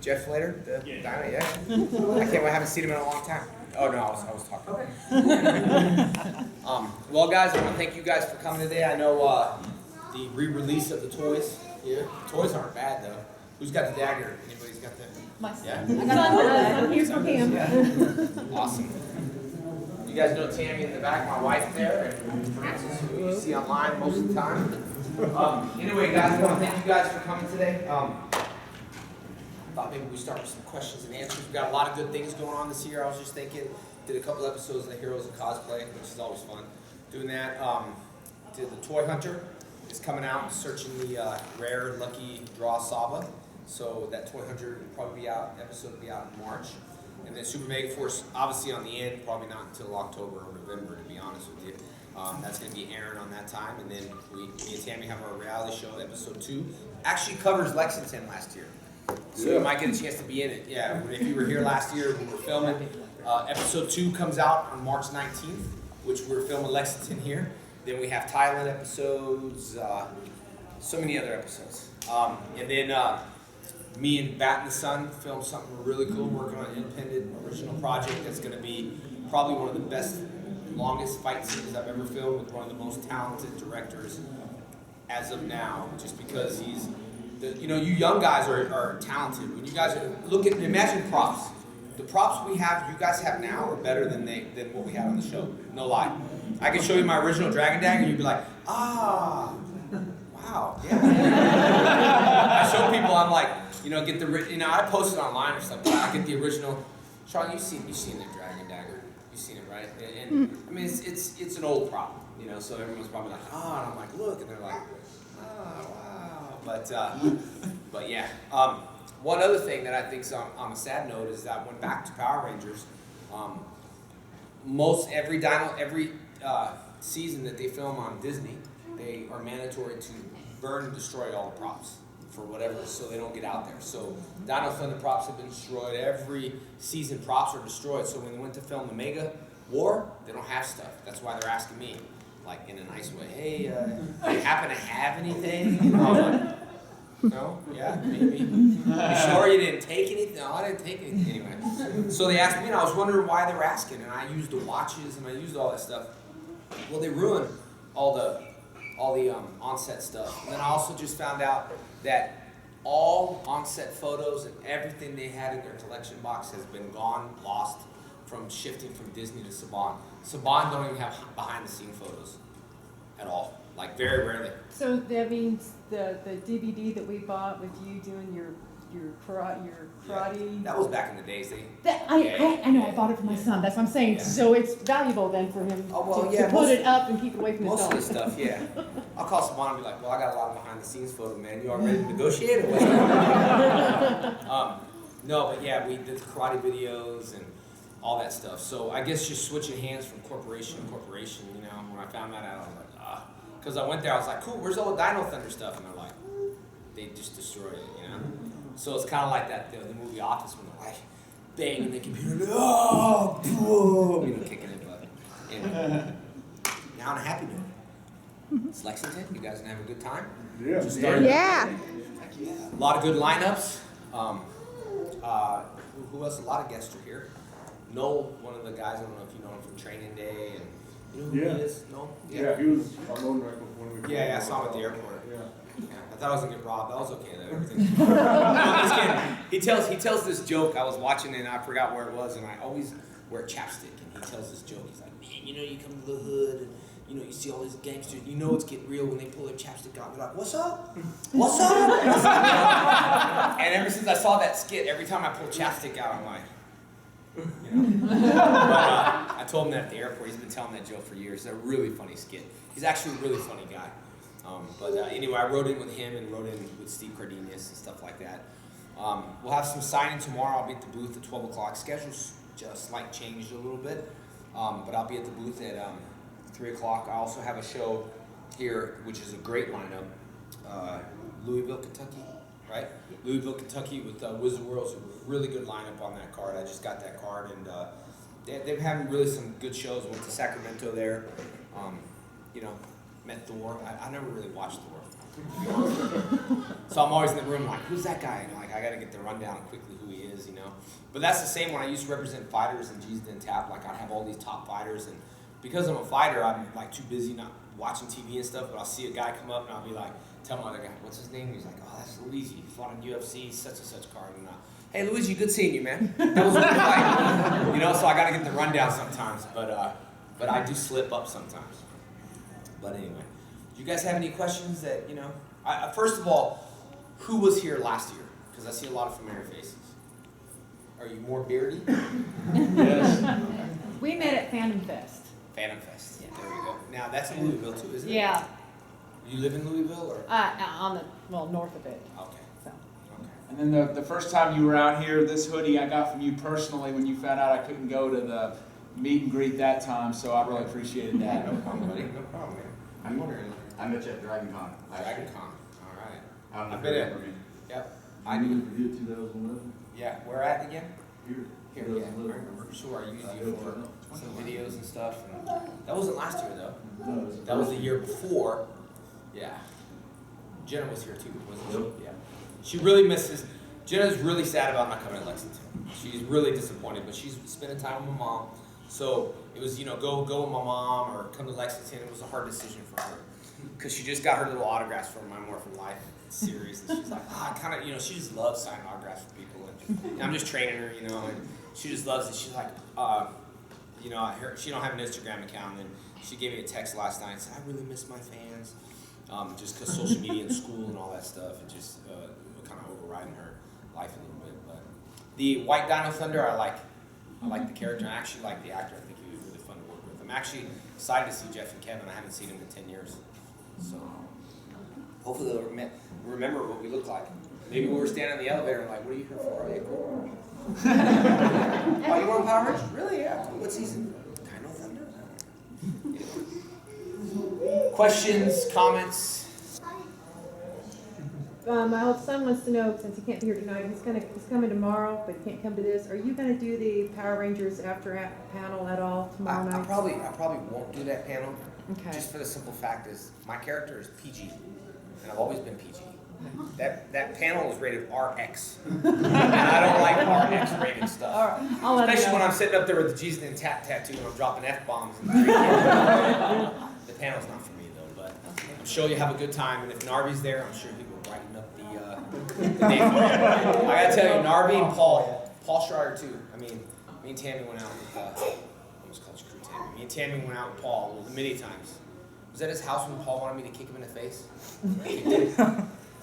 Jeff Flater, the dino, yeah. I haven't seen him in a long time. Oh no, I was talking. Well, guys, I want to thank you guys for coming today. I know the re-release of the toys. Yeah, toys aren't bad though. Who's got the dagger? Anybody's got the? Myself. Yeah. I got one. Here's from him. Yeah. Awesome. You guys know Tammy in the back, my wife there, and Francis, who you see online most of the time. Anyway, guys, I want to thank you guys for coming today. Thought maybe we start with some questions and answers. We've got a lot of good things going on this year. I was just thinking, did a couple episodes of the Heroes of Cosplay, which is always fun. Doing that. Did the Toy Hunter is coming out, searching the rare lucky draw Saba. So that Toy Hunter will probably be out. Episode will be out in March. And then Super Mega Force, obviously on the end, probably not until October or November, to be honest with you. That's going to be airing on that time. And then me and Tammy have our reality show, episode 2. Actually covers Lexington last year. So you might get a chance to be in it. Yeah, if you were here last year, we were filming. Episode 2 comes out on March 19th, which we're filming Lexington here. Then we have Thailand episodes, so many other episodes. And then me and Bat in the Sun filmed something really cool, working on an independent original project that's going to be probably one of the best, longest fight scenes I've ever filmed with one of the most talented directors as of now, just because he's, you young guys are talented. When you guys imagine props. The props we have, you guys have now, are better than what we had on the show. No lie. I could show you my original Dragon Dagger, and you'd be like, wow, yeah. I show people, I'm like, get the, I post it online or something. I get the original. Sean, you've seen the Dragon Dagger. You've seen it, right? And I mean, it's an old prop, so everyone's probably like, and I'm like, look, and they're like, wow. But yeah. One other thing that I think's on a sad note is that when back to Power Rangers, most every season that they film on Disney, they are mandatory to burn and destroy all the props for whatever, so they don't get out there. So Dino Thunder props have been destroyed. Every season props are destroyed. So when they went to film the Mega War, they don't have stuff. That's why they're asking me, like in a nice way, hey, do you happen to have anything? I'm like, no? Yeah, maybe. You sure you didn't take anything? No, I didn't take anything anyway. So they asked me, and I was wondering why they were asking, and I used the watches and I used all that stuff. Well, they ruined all the on-set stuff. And then I also just found out that all on-set photos and everything they had in their collection box has been gone, lost, from shifting from Disney to Saban. Saban don't even have behind-the-scene photos at all. Like, very rarely. So that means the DVD that we bought with you doing your karate. Yeah, that was back in the days. I know. I bought it for my son. That's what I'm saying. Yeah. So it's valuable then for him to put it up and keep it away from his most dog. of the stuff, yeah. I'll call someone and be like, well, I got a lot of behind-the-scenes photos, man. You all ready to negotiate or what? No, but yeah, we did the karate videos and all that stuff. So I guess just switching hands from corporation to corporation, when I found that out, I was like, because I went there, I was like, cool, where's all the Dino Thunder stuff? And they're like, they just destroyed it, So it's kind of like that, the movie Office, when they're like, banging the computer, boom, kicking it, but anyway. Now on a happy note, it's Lexington, you guys gonna have a good time? Yeah. Yeah. A lot of good lineups. Who else? A lot of guests are here. Noel, one of the guys, I don't know if you know him from Training Day, and you know who he is? Noel? Yeah, he was our loan record when we. Yeah, I saw him at the airport. Yeah. I thought I was gonna get robbed. That was okay though. Everything. No, I'm just kidding. He tells this joke. I was watching it and I forgot where it was, and I always wear chapstick. And he tells this joke. He's like, man, you come to the hood, and you see all these gangsters. It's getting real when they pull their chapstick out. They're like, what's up? What's up? And ever since I saw that skit, every time I pull chapstick out, I'm like. But I told him that at the airport. He's been telling that joke for years. It's a really funny skit. He's actually a really funny guy. Anyway, I wrote in with him and wrote in with Steve Cardenas and stuff like that. We'll have some signing tomorrow. I'll be at the booth at 12 o'clock. Schedule's just changed a little bit, but I'll be at the booth at 3 o'clock. I also have a show here, which is a great lineup. Louisville, Kentucky, right? Louisville, Kentucky with Wizard World's a really good lineup on that card. I just got that card, and they're having really some good shows. Went to Sacramento there, met Thor. I never really watched Thor. So I'm always in the room like, who's that guy? And like, I got to get the rundown quickly who he is, you know. But that's the same when I used to represent fighters in Jesus Didn't Tap. Like, I'd have all these top fighters, and because I'm a fighter, I'm like too busy not watching TV and stuff. But I'll see a guy come up, and I'll be like, tell my other guy, what's his name? He's like, oh, that's Luigi. He fought on UFC, such and such card. And hey, Luigi, good seeing you, man. That was a good fight. You know, so I got to get the rundown sometimes. But I do slip up sometimes. But anyway, do you guys have any questions that, you know? First of all, who was here last year? Because I see a lot of familiar faces. Are you more beardy? Yes. We met at Phantom Fest. Phantom Fest. Yeah. There we go. Now, that's in Louisville too, isn't it? Yeah. You live in Louisville or? North of it. Okay. So. Okay. And then the first time you were out here, this hoodie I got from you personally when you found out I couldn't go to the meet and greet that time, so I really appreciated that. No problem, buddy. No problem, man. I'm wondering. I met you at Dragon Con. Dragon Con. All right. I don't know I've if been you in. remember me. Yep. I I do. interviewed 2011 Yeah. Where at again? here. Here, yeah. I remember. Sure, I used you for some videos and stuff. And that wasn't last year though. No, it was That was the year before. Yeah. Jenna was here too, wasn't she? Yeah. She really misses. Jenna's really sad about not coming to Lexington. She's really disappointed, but she's spending time with my mom. So it was, you know, go with my mom or come to Lexington. It was a hard decision for her because she just got her little autographs from My More from Life series, and she's like, I kind of, you know, she just loves signing autographs for people, and I'm just training her, you know, and she just loves it. She's like, you know, she don't have an Instagram account, and she gave me a text last night and said, I really miss my fans, just because social media and school and all that stuff, it just kind of overriding her life a little bit. But the White Dino Thunder, I like the character. I actually like the actor. I think he was really fun to work with. I'm actually excited to see Jeff and Kevin. I haven't seen them in 10 years. So hopefully they'll remember what we look like. Maybe we were standing in the elevator and like, what are you here for? Oh, yeah, cool. Oh, you want Power Rangers? Really? Yeah. What season? Dino Thunder? Anyway. Questions, comments? My old son wants to know, since he can't be here tonight, he's coming tomorrow, but he can't come to this. Are you gonna do the Power Rangers after panel at all tomorrow night? I probably won't do that panel. Okay. Just for the simple fact is my character is PG, and I've always been PG. That panel is rated RX, and I don't like RX rated stuff. All right, I'll let Especially you know. when I'm sitting up there with the Jesus and Tap tattoo and I'm dropping F-bombs. The panel's not for me though, but I'm sure you'll have a good time. And if Narvi's there, I'm sure he will brighten up the day for you. I gotta tell you, Narvi and Paul Schreier too. I mean, me and Tammy went out with, I almost called you crew Tammy. Me and Tammy went out with Paul many times. Was at his house when Paul wanted me to kick him in the face. He's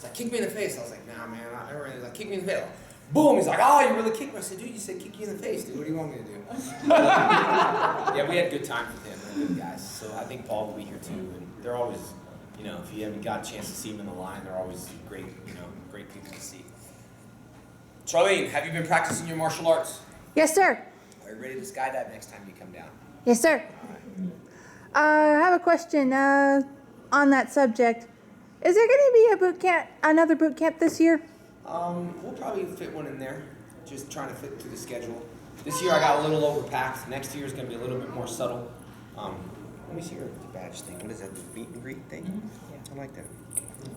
like, kick me in the face. I was like, nah, man. He's like, kick me in the face. Boom. He's like, oh, you really kicked me. I said, dude, you said kick you in the face, dude. What do you want me to do? Yeah, we had a good time with him. They're good guys. So I think Paul will be here too. And they're always, you know, if you haven't got a chance to see them in the line, they're always great, you know, great people to see. Charlene, have you been practicing your martial arts? Yes, sir. Are you ready to skydive next time you come down? Yes, sir. I have a question on that subject. Is there going to be a boot camp, another boot camp this year? We'll probably fit one in there. Just trying to fit through the schedule. This year I got a little overpacked. Next year is going to be a little bit more subtle. Let me see your badge thing. What is that? The meet and greet thing? I like that.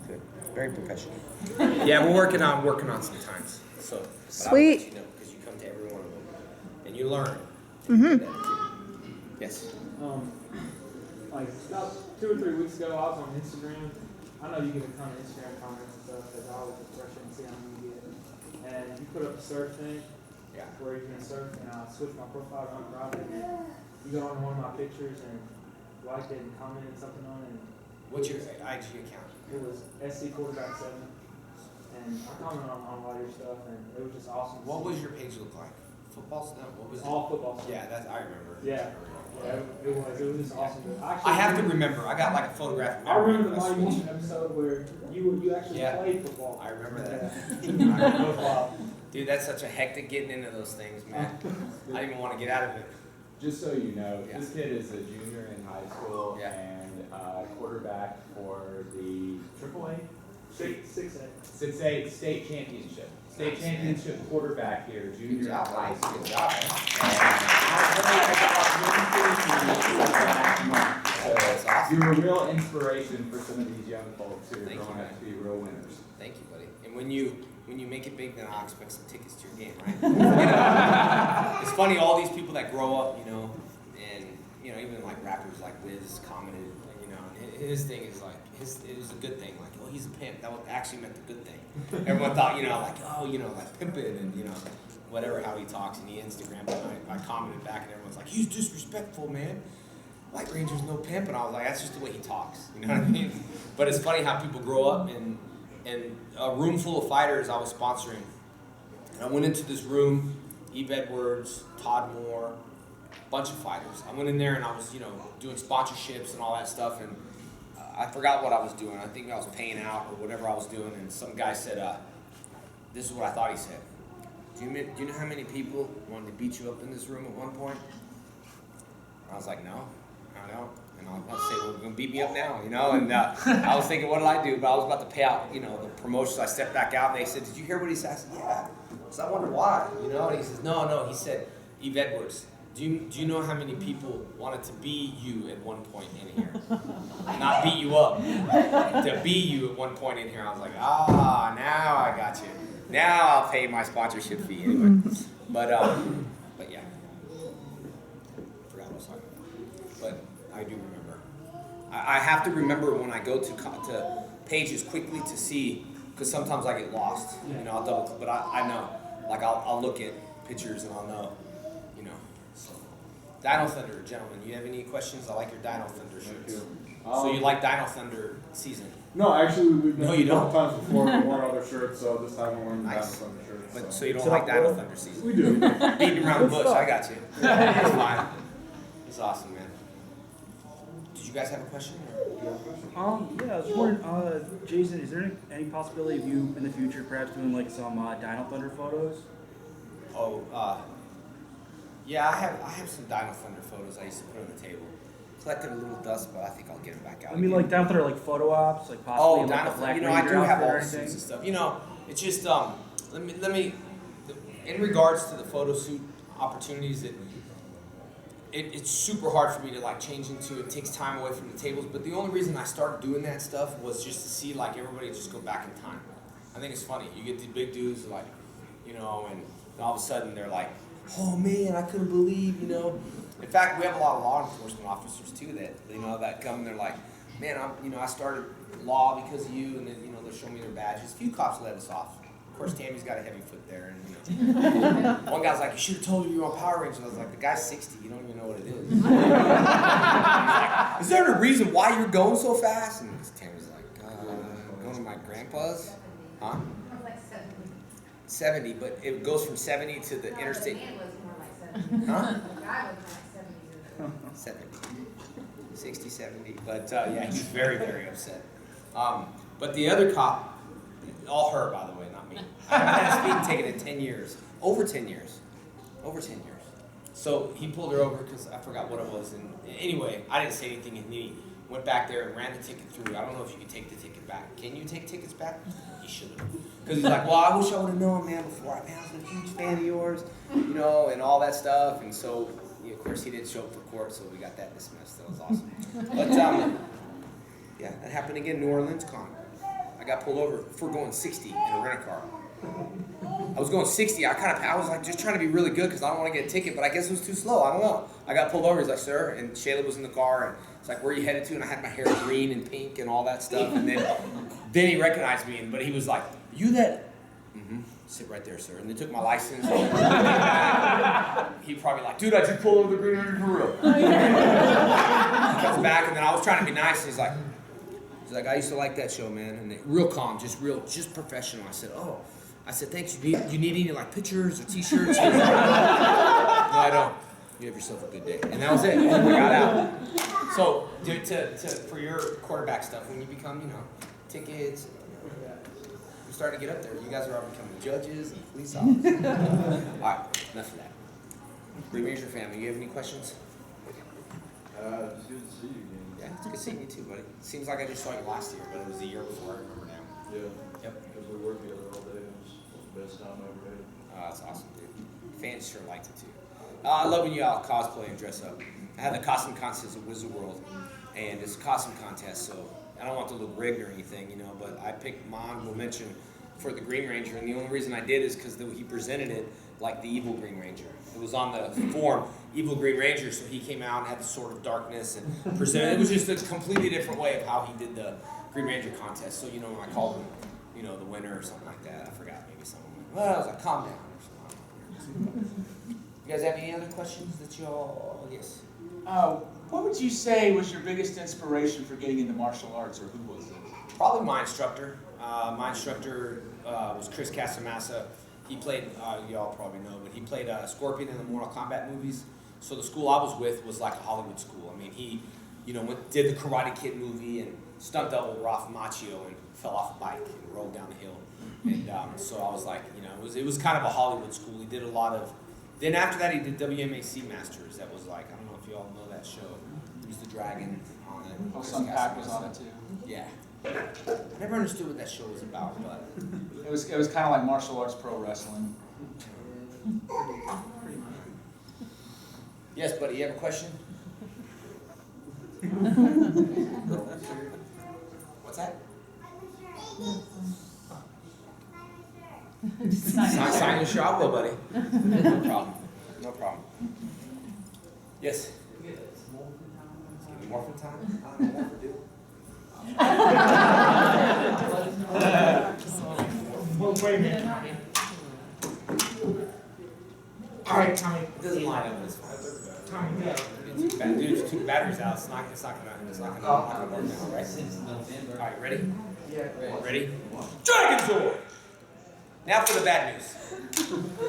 Good. Very professional. Yeah, we're working on some times. So Sweet. I'll let you know because you come to every one of them and you learn. Yes. Like about 2 or 3 weeks ago, I was on Instagram. I know you get a ton of Instagram comments and stuff that I always refresh and see how many you get. And you put up a search thing, Yeah. where you can search, and I switched my profile to unprivate. And you go on one of my pictures and liked it and commented something on it. And What's your IG account? it was SC quarterback 7, and I commented on a lot of your stuff, and it was just awesome. What was your page look like? Football stuff? What was it? all football stuff? Yeah, that's I remember. Yeah. Yeah, it was just awesome. I have to remember. I got like a photograph. I remember the That's Mighty sweet. Motion episode where you actually Yeah. played football. I remember that. That was wild. Dude, that's such a hectic getting into those things, man. I didn't even want to get out of it. Just so you know, Yeah. this kid is a junior in high school Yeah. and quarterback for the AAA 6'8". state championship. State Nice. championship quarterback here, Good junior in job, high buddy. school. Good job. And I got the opportunity to last month. So That's awesome. You're a real inspiration for some of these young folks who are Thank you, growing man. up to be real winners. Thank you, buddy. And when you make it big, then I'll expect some tickets to your game, right? You know, it's funny, all these people that grow up, you know, and you know, even like rappers like Wiz commented, you know, and his thing is like it was a good thing, like, oh, he's a pimp. That actually meant the good thing. Everyone thought, you know, like, oh, you know, like pimping and you know, whatever how he talks, and he Instagrammed it. And I commented back, and everyone's like, he's disrespectful, man. White Ranger's no pimp, and I was like, that's just the way he talks. You know what I mean? But it's funny how people grow up and a room full of fighters I was sponsoring. And I went into this room, Eve Edwards, Todd Moore, a bunch of fighters. I went in there and I was, you know, doing sponsorships and all that stuff, and I forgot what I was doing. I think I was paying out or whatever I was doing, and some guy said, this is what I thought he said. Do you know how many people wanted to beat you up in this room at one point? I was like, no, I don't. And I was about to say, well, you're going to beat me up now, you know? And I was thinking, what did I do? But I was about to pay out, you know, the promotions. I stepped back out, and they said, did you hear what he said? I said, yeah. So I wonder why, you know? And he says, no. He said, Eve Edwards, do you know how many people wanted to be you at one point in here? Not beat you up. To be you at one point in here. I was like, now I got you. Now I'll pay my sponsorship fee anyway. But yeah. Forgot what I was talking about. But I do remember. I have to remember when I go to pages quickly to see, because sometimes I get lost. You know, I'll double click, but I know. Like I'll look at pictures and I'll know. You know. So, Dino Thunder, gentlemen, you have any questions? I like your Dino Thunder shirts. So you like Dino Thunder season? No, actually, we've No, done you it a don't. couple times before. We wore other shirts, so this time we're wearing the Nice. Dino Thunder shirts. But so you don't like Dino Thunder season? We do. Beating around the bush, I got you. That's fine. It's awesome, man. Did you guys have a question? Yeah, I was wondering, Jason, is there any possibility of you in the future perhaps doing like some Dino Thunder photos? Oh, yeah, I have some Dino Thunder photos I used to put on the table. Collected a little dust, but I think I'll get them back out. I mean, like Dino Thunder, like photo ops, like possibly Oh, in, like, Dino a Thunder. Black You know, I Ranger do have outfit all or the suits anything? and stuff. You know, it's just let me. In regards to the photo shoot opportunities, it's super hard for me to like change into. It takes time away from the tables. But the only reason I started doing that stuff was just to see like everybody just go back in time. I think it's funny. You get these big dudes like, you know, and all of a sudden they're like, oh man, I couldn't believe, you know. In fact, we have a lot of law enforcement officers too that, you know, that come and they're like, man, I started law because of you, and then, you know, they'll show me their badges. A few cops let us off. Of course, Tammy's got a heavy foot there, and you know. One guy's like, you should have told her you were on Power Rangers. I was like, the guy's 60, you don't even know what it is. He's like, is there a reason why you're going so fast? And Tammy's like, going to my grandpa's? Huh? 70, but it goes from 70 to the interstate. The man was more like 70. Huh? The guy was more like 70 years old. 70. 60, 70. But yeah, he's very, very upset. But the other cop, all her, by the way, not me. I haven't had a speeding ticket in 10 years. Over 10 years. Over 10 years. So he pulled her over because I forgot what it was. And anyway, I didn't say anything, and he went back there and ran the ticket through. I don't know if you can take the ticket back. Can you take tickets back? He should have. Because he's like, well, I wish I would have known, man, before. I was a huge fan of yours, you know, and all that stuff. And so, yeah, of course, he didn't show up for court, so we got that dismissed. That was awesome. But, yeah, that happened again, New Orleans Con. I got pulled over for going 60 in a rent-a-car. I was going 60. I was like just trying to be really good because I don't want to get a ticket, but I guess it was too slow. I don't know. I got pulled over. He's like, sir, and Shayla was in the car, and it's like, where are you headed to? And I had my hair green and pink and all that stuff. And then he recognized me, but he was like, you that? Mm-hmm. Sit right there, sir. And they took my license. He probably like, dude, I just pulled over the Green Ranger for real. He comes back, and then I was trying to be nice, and he's like, I used to like that show, man. And real calm, just professional. I said, oh. I said, thanks. You need any like pictures or T-shirts? He was like, no, I don't. You have yourself a good day. And that was it. And we got out. So, for your quarterback stuff, when you become, you know, tickets, you start to get up there. You guys are all becoming judges and police officers. All right, enough of that. Green Ranger family, you have any questions? It's good to see you again. Yeah, it's good seeing you too, buddy. Seems like I just saw you last year, but it was the year before. I remember now. Yeah. Yep. Because we worked together all day. It was the best time I ever had. Oh, that's awesome, dude. Fans sure liked it too. I love when you all cosplay and dress up. I had the costume contest at Wizard World. and it's a costume contest. So I don't want to look rigged or anything, you know. But I picked my honorable mention for the Green Ranger, and the only reason I did is because he presented it like the evil Green Ranger. It was on the form, evil Green Ranger, so he came out and had the sword of darkness and presented. It was just a completely different way of how he did the Green Ranger contest. So, you know, when I called him, you know, the winner or something like that, I forgot, maybe something like, well, I was like, calm down or something. You guys have any other questions that you all, yes? What would you say was your biggest inspiration for getting into martial arts, or who was it? Probably my instructor. My instructor was Chris Casamassa. He played, y'all probably know, but he played Scorpion in the Mortal Kombat movies. So the school I was with was like a Hollywood school. I mean, he, you know, did the Karate Kid movie and stunt double Ralph Macchio and fell off a bike and rolled down the hill. And so I was like, you know, it was kind of a Hollywood school. He did a lot of. Then after that, he did WMAC Masters. That was like, I don't know if you all know that show. He was the dragon on it. Oh, Chris some pack was Casamassa. on it too. Yeah. I never understood what that show was about, but It was kind of like martial arts pro wrestling. yes, buddy, you have a question? What's that? Sign your shirt, I will, buddy. No problem. No problem. Yes. Give me morphin' time. I don't know what to do. Wait a minute. All right, Tommy. It doesn't line up. It's fine. Tommy, go. Dude, it's two batteries out. It's not gonna work now, right? All right, ready? Yeah. Ready? Dragon Sword! Now for the bad news.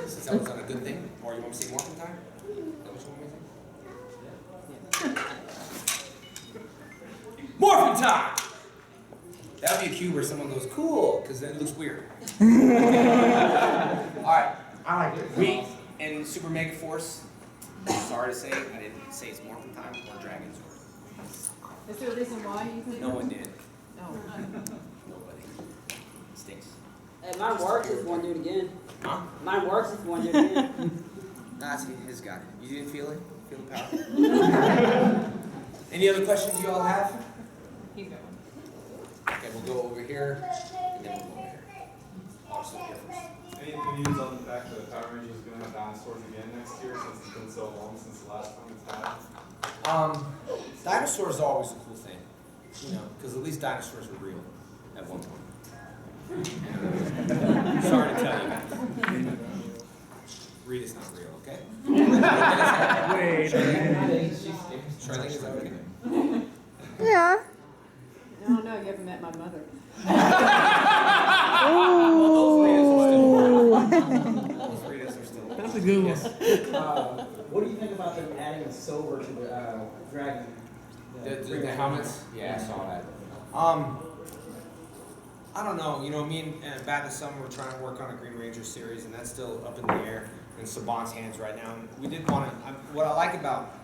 Since that was on a good thing, or you want me to say morphin' time? Is that what you want me to say? Morphin' time! That would be a cue where someone goes, cool, because then it looks weird. Alright, I like it. we in Super Mega Force, sorry to say, I didn't say it's morphin' time or Dragon Sword. Is there a reason why you think? No one did. No. Nobody. Stinks. Hey, mine works if you want to do it again. Huh? Mine works if you want to do it again. Nah, see, his got it. You didn't feel it? Feel the power? Any other questions you all have? Keep going. Okay, we'll go over here, and then we'll go over here. I'll start here first. Any opinions on the fact that Power Rangers is gonna have dinosaurs again next year since it's been so long since the last time it's had? Dinosaurs are always a cool thing, you know, because at least dinosaurs were real at one point. Sorry to tell you guys. Rita's not real, okay? Wait. Charlene, is that okay? Yeah. No, you haven't met my mother. Those Ritas are still. That's a good one. Yes. What do you think about them adding the silver to the dragon? The helmets? Yeah, I saw that. I don't know. You know, me and back this summer, we're trying to work on a Green Ranger series, and that's still up in the air in Saban's hands right now. And we did want to. What I like about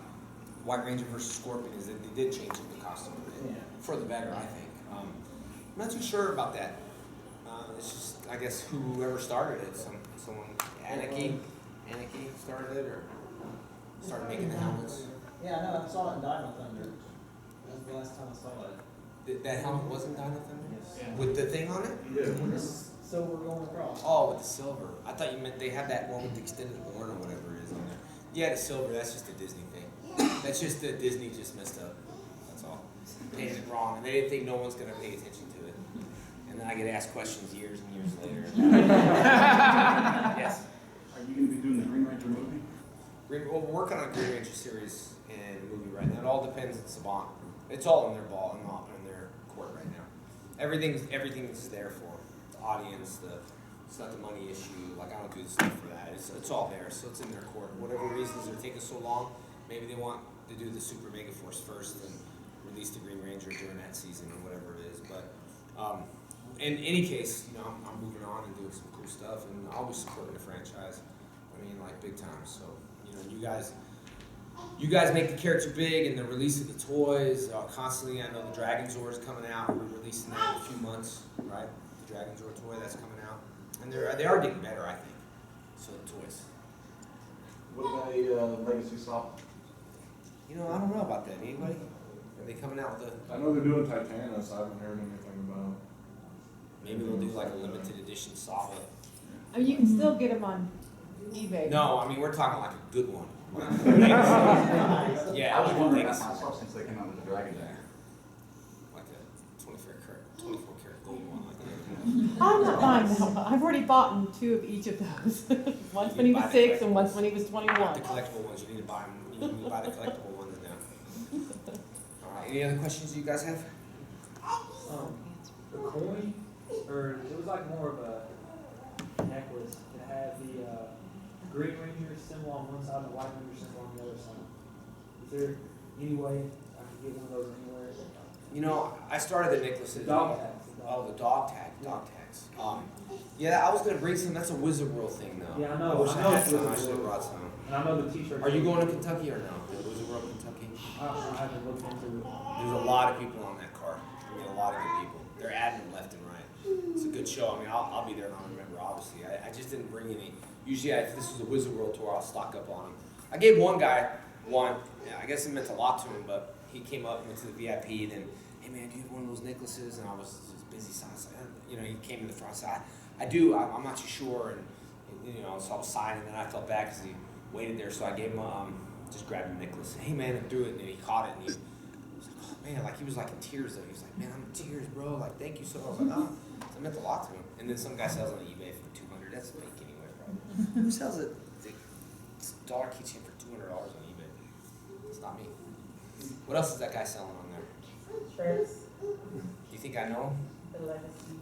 White Ranger versus Scorpion is that they did change the costume a bit for the better, I think. I'm not too sure about that. It's just, I guess, whoever started it. Someone, Anarchy started it, or started making the helmets. Yeah, I know. I saw it in Dino Thunder. That was the last time I saw it. That helmet wasn't Dino Thunder? Yes. With the thing on it? With this silver going across. Oh, with the silver. I thought you meant they had that one with the extended horn or whatever it is on there. Yeah, the silver, that's just a Disney thing. That's just that Disney just messed up. That's all. Painted it wrong, and they didn't think no one's going to pay attention to it. And then I get asked questions years and years later. Yes? Are you going to be doing the Green Ranger movie? Well, we're working on a Green Ranger series and movie right now. It all depends on Saban. It's all in their ball, in their court right now. Everything's there for the audience. It's not the money issue. Like, I don't do the stuff for that. It's all there, so it's in their court. Whatever reasons are taking so long, maybe they want to do the Super Mega Force first and release the Green Ranger during that season or whatever it is. But in any case, you know, I'm moving on and doing some cool stuff, and I'll be supporting the franchise. I mean, like, big time. So, you know, you guys make the character big, and the release of the toys constantly. I know the Dragon Zord is coming out. We're releasing that in a few months, right? The Dragon Zord toy that's coming out, and they are getting better, I think. So the toys. What about a Legacy Soft? You know, I don't know about that. Anybody? they coming out with I know they're doing Titanis, I haven't heard anything about. maybe they'll do like a limited edition Sava. I mean, you can still get them on eBay. No, I mean, we're talking like a good one. Yeah, I was like wondering Vegas. that myself since they came out with the Dragon Day. Like a 24 karat gold one like that. I'm not buying that one. I've already bought 2 of each of those. Once when he was 6 and once when he was 21. The collectible ones, you need to buy them. You need to buy the collectible ones now. All right, any other questions you guys have? The coin, or it was like more of a necklace. It had the Green Ranger symbol on one side and the White Ranger symbol on the other side. Is there any way I could get one of those anywhere? You know, I started the necklaces. Dog tags. Oh, the dog tags. Yeah, I was gonna bring some. That's a Wizard World thing, though. Yeah, I know. I wish I I know had it's some. I Wizard should have World. brought some. And I know the t-shirt. Are you going to Kentucky or no? The Wizard World Kentucky. I haven't looked into it. There's a lot of people on that card. I mean, a lot of good people. They're adding them left and right. It's a good show. I mean, I'll be there and I'll remember, obviously. I just didn't bring any. Usually, if this was a Wizard World tour, I'll stock up on them. I gave one guy one. Yeah, I guess it meant a lot to him, but he came up and went to the VIP. Then, hey man, do you have one of those necklaces? And I was just busy, so I was like, you know, he came in the front side. I do. I'm not too sure, and you know, so I was signing, and then I felt bad because he waited there, so I gave him just grabbed a necklace. Hey man, and threw it, and then he caught it, and he was like, oh man, like he was like in tears though. He was like, man, I'm in tears, bro. Like, thank you so much. I was like, oh, it meant a lot to him. And then some guy sells it on eBay for $200. That's fake anyway, bro. Who sells it? It's a dollar keychain for $200 on eBay. It's not me. What else is that guy selling on there? Shirts, Do you think I know him? the legacy.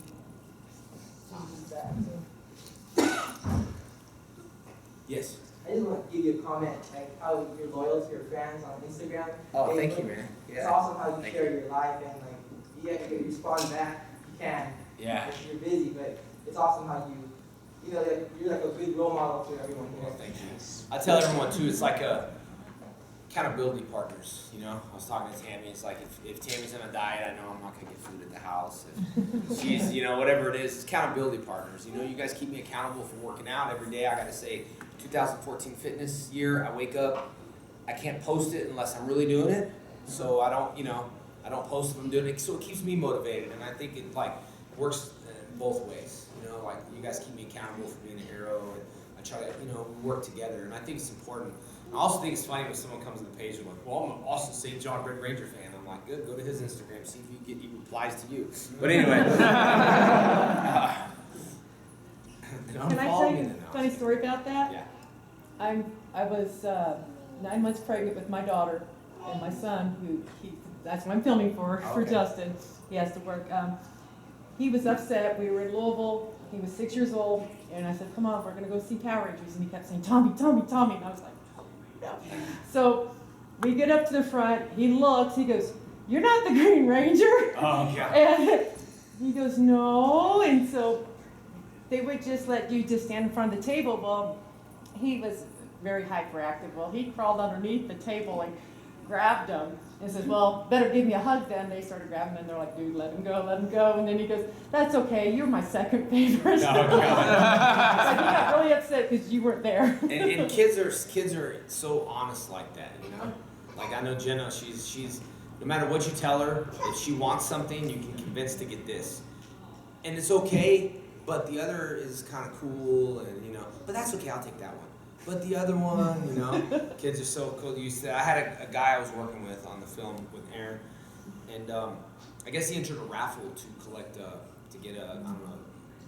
Yes. I just want to give you a comment, like how you're loyal to your fans on Instagram. Oh, Facebook. thank you, man. It's Yeah. awesome how you Thank share your life and like you respond back. You can. Yeah. If you're busy, but it's awesome how you know, like, you're like a big role model to everyone here. Well, thank you. I tell everyone too, it's like a accountability partners. You know, I was talking to Tammy. It's like if Tammy's on a diet, I know I'm not gonna get food at the house. If she's, you know, whatever it is, it's accountability partners. You know, you guys keep me accountable for working out every day. I gotta say, 2014 fitness year. I wake up, I can't post it unless I'm really doing it. So I don't, you know, I don't post if I'm doing it. So it keeps me motivated, and I think it like works both ways. You know, like you guys keep me accountable for being a hero, and I try to, you know, work together. And I think it's important. I also think it's funny when someone comes to the page and like, well, I'm an Austin St. John Red Ranger fan. I'm like, good, go to his Instagram, see if he replies to you. But anyway. Can I tell you a funny story about that? Yeah. I was 9 months pregnant with my daughter and my son, that's what I'm filming for Okay. Justin. He has to work. He was upset. We were in Louisville. He was 6 years old, and I said, "Come on, we're gonna go see Power Rangers." And he kept saying, "Tommy, Tommy, Tommy," and I was like, "No." So we get up to the front. He looks. He goes, "You're not the Green Ranger." Oh, yeah. And he goes, "No." And so they would just let you just stand in front of the table. Well, he was very hyperactive. Well, he crawled underneath the table and grabbed him and says, "Well, better give me a hug then." They started grabbing him and they're like, "Dude, let him go, let him go." And then he goes, "That's okay, you're my second favorite." No, God. Like, he got really upset because you weren't there. And kids are so honest like that, you know? Like I know Jenna, she's no matter what you tell her, if she wants something, you can convince to get this. And it's okay, but the other is kind of cool, and you know, but that's okay, I'll take that one. But the other one, you know, kids are so cool. I had a guy I was working with on the film with Aaron, and I guess he entered a raffle to collect to get a, I don't know,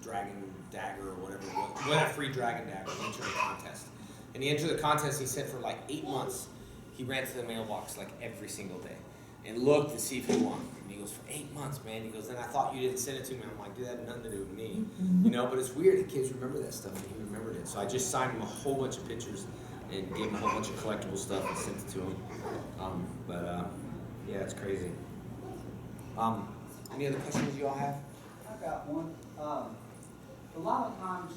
dragon dagger or whatever. Win a free dragon dagger. He entered a contest, and he entered the contest. He said for like 8 months, he ran to the mailbox like every single day, and looked to see if he won. And he goes, for 8 months, man. He goes, and I thought you didn't send it to me. I'm like, dude, that had nothing to do with me, you know. But it's weird. The kids remember that stuff, and he remembered it. So I just signed him a whole bunch of pictures and gave him a whole bunch of collectible stuff and sent it to him. Yeah, it's crazy. Any other questions you all have? I got one. A lot of times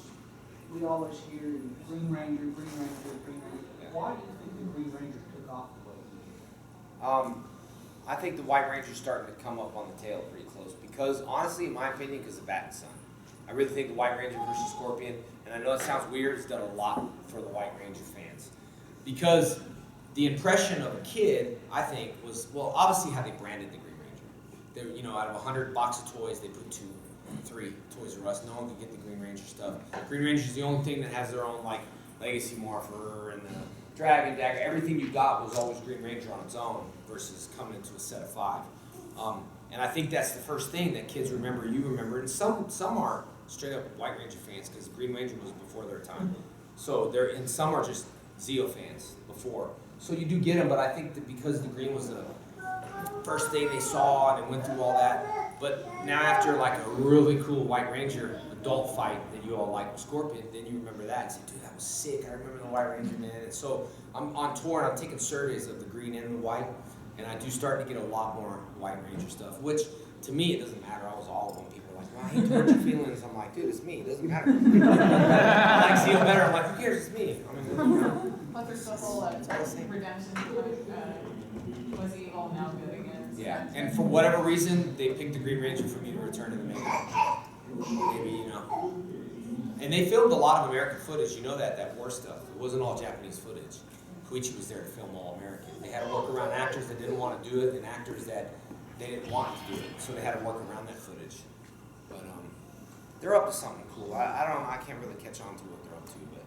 we always hear Green Ranger, Green Ranger, Green Ranger. Why do you think the Green Ranger took off the way it did? I think the White Ranger's starting to come up on the tail pretty close because, honestly, in my opinion, because of Bat and Son. I really think the White Ranger versus Scorpion, and I know it sounds weird, it's done a lot for the White Ranger fans. Because the impression of a kid, I think, was, well, obviously how they branded the Green Ranger. They, you know, out of 100 box of toys, they put 2, 3 Toys R Us. No one could get the Green Ranger stuff. Green Ranger is the only thing that has their own, like, Legacy Morpher and the Dragon Dagger. Everything you got was always Green Ranger on its own versus coming into a set of 5. And I think that's the first thing that kids remember, you remember, and some are straight up White Ranger fans because Green Ranger was before their time. So and some are just Zeo fans before. So you do get them, but I think that because the green was the first thing they saw and it went through all that, but now after like a really cool White Ranger adult fight that you all like with Scorpion, then you remember that and say, dude, that was sick. I remember the White Ranger, man. And so I'm on tour and I'm taking surveys of the green and the white, and I do start to get a lot more White Ranger stuff, which to me, it doesn't matter. I was all of them. People are like, well, I hate to hurt your feelings. I'm like, dude, it's me. It doesn't matter. I like Zeo better. I'm like, who cares? It's me. I mean, But there's the whole redemption, was evil, now good again. yeah, and for whatever reason, they picked the Green Ranger for me to return to the main. Maybe, you know. And they filmed a lot of American footage, you know that war stuff. It wasn't all Japanese footage. Koichi was there to film all American. They had to work around actors that didn't want to do it and actors that they didn't want to do it. So they had to work around that footage. But they're up to something cool. I don't know, I can't really catch on to what they're up to, but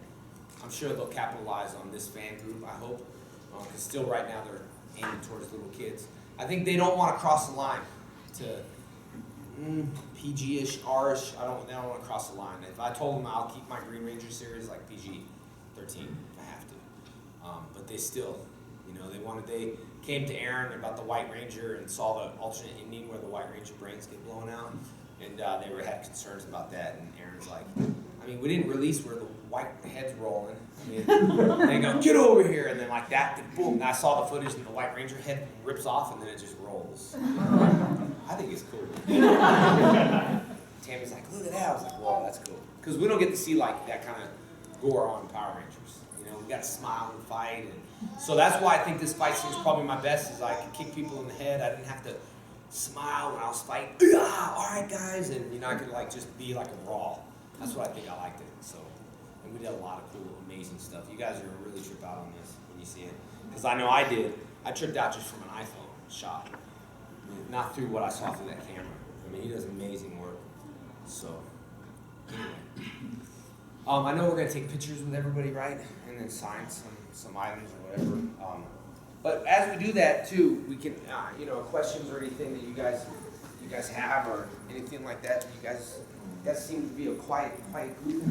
I'm sure they'll capitalize on this fan group, I hope. Because still right now they're aiming towards little kids. I think they don't want to cross the line to PG-ish, R-ish. They don't want to cross the line. If I told them I'll keep my Green Ranger series like PG-13, I have to. But they still, you know, they came to Aaron about the White Ranger and saw the alternate ending where the White Ranger brains get blown out. And they had concerns about that. And Aaron's like, I mean, we didn't release where the white head's rolling. I mean, they go, get over here. And then like that, then boom. And I saw the footage and the White Ranger head rips off and then it just rolls. I think it's cool. Tammy's like, look at that. I was like, whoa, that's cool. Because we don't get to see like that kind of gore on Power Rangers. You know, we got to smile and fight. And so that's why I think this fight scene is probably my best, is I could kick people in the head. I didn't have to smile when I was fighting. All right, guys. And, you know, I could like just be like a raw. That's what I think I liked it. So, and we did a lot of cool, amazing stuff. You guys are going to really trip out on this when you see it. Because I know I did. I tripped out just from an iPhone shot. I mean, not through what I saw through that camera. I mean, he does amazing work. So, anyway. I know we're going to take pictures with everybody, right? And then sign some items or whatever. But as we do that, too, we can, you know, questions or anything that you guys have or anything like that. You guys seem to be a quiet group.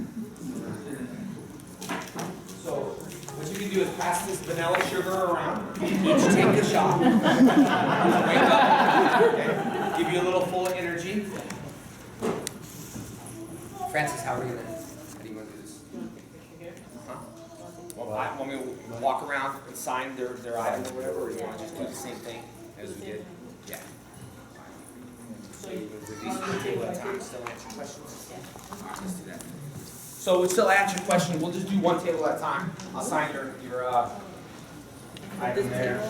So what you can do is pass this vanilla sugar around. Each take a shot. Wake up. Okay. Give you a little full of energy. Francis, how do you want to do this? Huh? Well, I want me to walk around and sign their item or whatever, or you want to just do the same thing as we did? Yeah. So you can do these one table at a time, still answer questions? All right, let's do that. So we'll still answer questions. We'll just do one table at a time. I'll sign your item there.